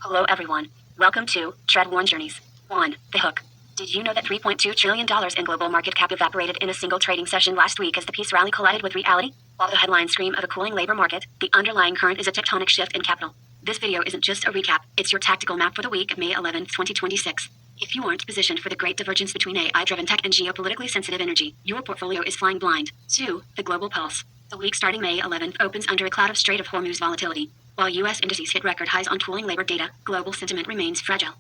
Hello everyone. Welcome to Tread One Journeys. 1. The Hook. Did you know that $3.2 trillion in global market cap evaporated in a single trading session last week as the peace rally collided with reality? While the headlines scream of a cooling labor market, the underlying current is a tectonic shift in capital. This video isn't just a recap, it's your tactical map for the week of May 11, 2026. If you aren't positioned for the great divergence between AI-driven tech and geopolitically sensitive energy, your portfolio is flying blind. 2. The Global Pulse. The week starting May 11th opens under a cloud of Strait of Hormuz volatility. While U.S. indices hit record highs on cooling labor data, global sentiment remains fragile.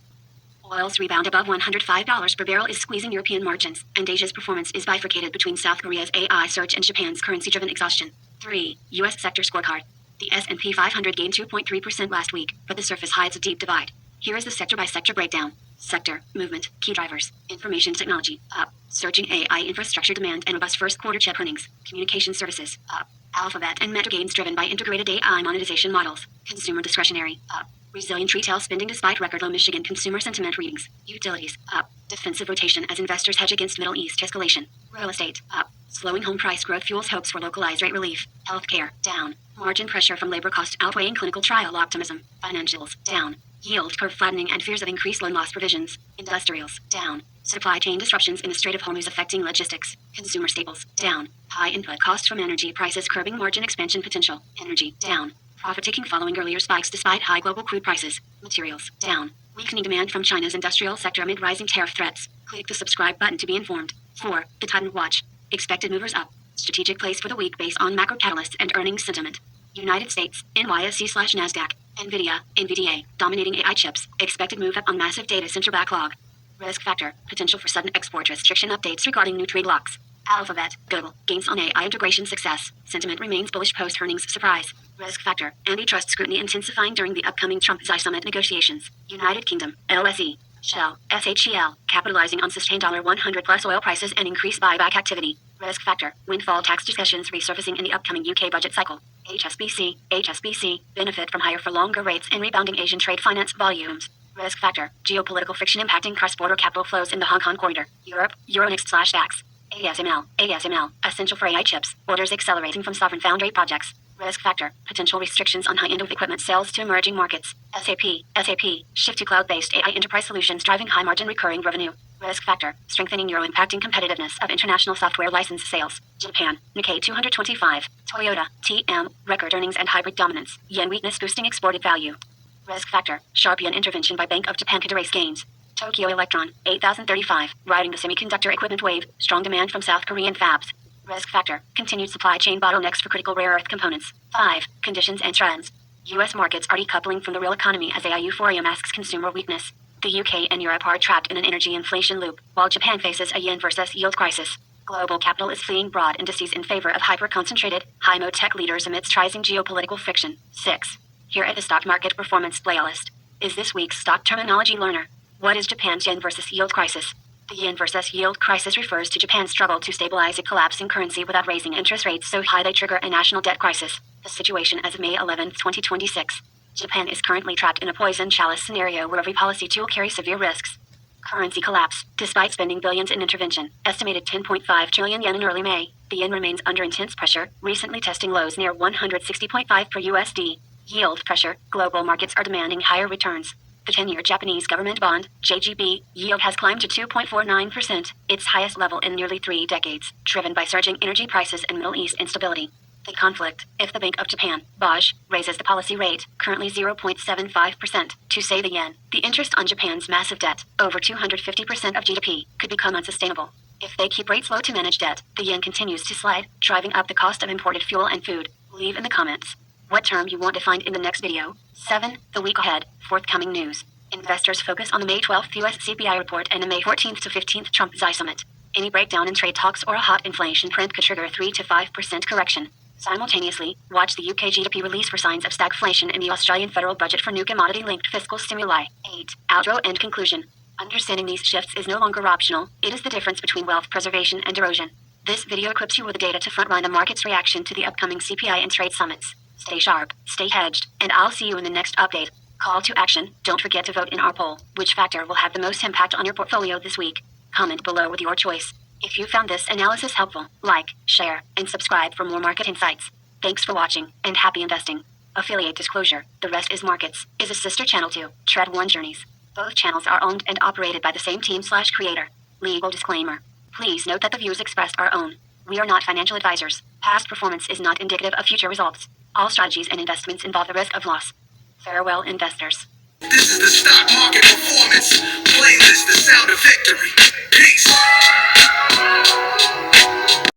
Oil's rebound above $105 per barrel is squeezing European margins, and Asia's performance is bifurcated between South Korea's AI surge and Japan's currency-driven exhaustion. 3. U.S. Sector Scorecard. The S&P 500 gained 2.3% last week, but the surface hides a deep divide. Here is the sector-by-sector breakdown. Sector, movement, key drivers, information technology, up. Surging AI infrastructure demand and robust first quarter chip earnings. Communication services, up. Alphabet and Meta gains driven by integrated AI monetization models. Consumer discretionary, up. Resilient retail spending despite record low Michigan consumer sentiment readings. Utilities, up. Defensive rotation as investors hedge against Middle East escalation. Real estate, up. Slowing home price growth fuels hopes for localized rate relief. Healthcare, down. Margin pressure from labor cost outweighing clinical trial optimism. Financials, down. Yield curve flattening and fears of increased loan loss provisions. Industrials, down. Supply chain disruptions in the Strait of Hormuz affecting logistics. Consumer staples, down. High input costs from energy prices curbing margin expansion potential. Energy, down. Profit taking following earlier spikes despite high global crude prices. Materials, down. Weakening demand from China's industrial sector amid rising tariff threats. Click the subscribe button to be informed. 4. The Titan Watch. Expected movers up. Strategic place for the week based on macro catalysts and earnings sentiment. United States, NYSE/NASDAQ. Nvidia, dominating AI chips. Expected move up on massive data center backlog. Risk factor, potential for sudden export restriction updates regarding new trade blocks. Alphabet, Google, gains on AI integration success. Sentiment remains bullish post-earnings surprise. Risk factor, antitrust scrutiny intensifying during the upcoming Trump-Xi summit negotiations. United Kingdom, LSE, Shell, SHEL, capitalizing on sustained $100+ oil prices and increased buyback activity. Risk factor, windfall tax discussions resurfacing in the upcoming UK budget cycle. Hsbc, benefit from higher for longer rates and rebounding Asian trade finance volumes. Risk factor, geopolitical friction impacting cross-border capital flows in the Hong Kong corridor. Europe, Euronext/DAX. ASML, essential for AI chips, orders accelerating from sovereign foundry projects. Risk factor, potential restrictions on high-end equipment sales to emerging markets. SAP, shift to cloud-based AI enterprise solutions driving high-margin recurring revenue. Risk factor, strengthening euro impacting competitiveness of international software license sales. Japan, Nikkei 225, Toyota, TM, record earnings and hybrid dominance. Yen weakness boosting exported value. Risk factor, sharp yen intervention by Bank of Japan could erase gains. Tokyo Electron, 8035, riding the semiconductor equipment wave, strong demand from South Korean fabs. Risk factor, continued supply chain bottlenecks for critical rare earth components. 5. Conditions and trends. U.S. markets are decoupling from the real economy as AI euphoria masks consumer weakness. The UK and Europe are trapped in an energy inflation loop, while Japan faces a yen versus yield crisis. Global capital is fleeing broad indices in favor of hyper-concentrated, high-mode tech leaders amidst rising geopolitical friction. 6. Here at the Stock Market Performance Playlist. Is this week's stock terminology learner? What is Japan's yen versus yield crisis? The yen versus yield crisis refers to Japan's struggle to stabilize a collapsing currency without raising interest rates so high they trigger a national debt crisis. The situation as of May 11, 2026. Japan is currently trapped in a poison chalice scenario where every policy tool carries severe risks. Currency collapse. Despite spending billions in intervention, estimated 10.5 trillion yen in early May, the yen remains under intense pressure, recently testing lows near 160.5 per USD. Yield pressure. Global markets are demanding higher returns. The 10-year Japanese government bond, JGB, yield has climbed to 2.49%, its highest level in nearly 3 decades, driven by surging energy prices and Middle East instability. The conflict, if the Bank of Japan, BOJ, raises the policy rate, currently 0.75%, to say the yen, the interest on Japan's massive debt, over 250% of GDP, could become unsustainable. If they keep rates low to manage debt, the yen continues to slide, driving up the cost of imported fuel and food. Leave in the comments what term you want to find in the next video. 7. The week ahead, forthcoming news. Investors focus on the May 12th U.S. CPI report and the May 14th to 15th Trump-Xi summit. Any breakdown in trade talks or a hot inflation print could trigger a 3 to 5% correction. Simultaneously, watch the UK GDP release for signs of stagflation in the Australian federal budget for new commodity-linked fiscal stimuli. 8. Outro and conclusion. Understanding these shifts is no longer optional, it is the difference between wealth preservation and erosion. This video equips you with the data to frontline the market's reaction to the upcoming CPI and trade summits. Stay sharp, stay hedged, and I'll see you in the next update. Call to action, don't forget to vote in our poll. Which factor will have the most impact on your portfolio this week? Comment below with your choice. If you found this analysis helpful, like, share, and subscribe for more market insights. Thanks for watching, and happy investing. Affiliate disclosure. The Rest is Markets is a sister channel to Tread One Journeys. Both channels are owned and operated by the same team/creator. Legal disclaimer. Please note that the views expressed are own. We are not financial advisors. Past performance is not indicative of future results. All strategies and investments involve the risk of loss. Farewell, investors. This is the stock market performance playlist, the sound of victory.